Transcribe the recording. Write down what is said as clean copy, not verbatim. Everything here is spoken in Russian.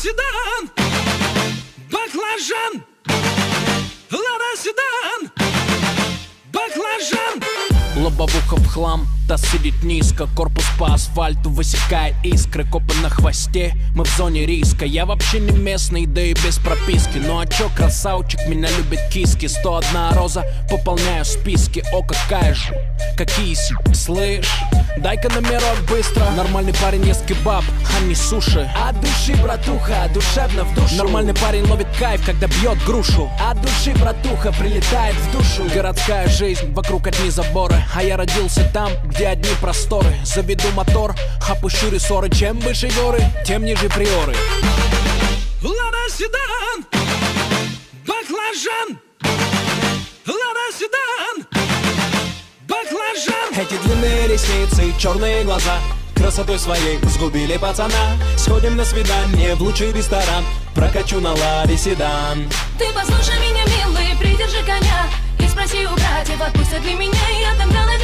седан, баклажан. Лада седан, баклажан. Лобовуха в хлам, таз сидит низко, корпус по асфальту высекает искры, копы на хвосте, мы в зоне риска. Я вообще не местный, да и без прописки. Ну а чё, красавчик, меня любят киски. 101 роза, пополняю списки. О, какая же, какие слышь, дай-ка номерок быстро. Нормальный парень ест кебаб, а не суши. От души, братуха, душевно в душу. Нормальный парень ловит кайф, когда бьет грушу. От души, братуха, прилетает в душу. Городская жизнь, вокруг одни заборы, а я родился там, где одни просторы. Заведу мотор, опущу рессоры. Чем выше горы, тем ниже приоры. Лада седан, баклажан. Лада седан, баклажан. Эти длинные ресницы, черные глаза красотой своей сгубили пацана. Сходим на свидание в лучший ресторан, прокачу на ладе седан. Ты послушай меня, милый, придержи коня и спроси у братьев, отпустят ли меня, я там дала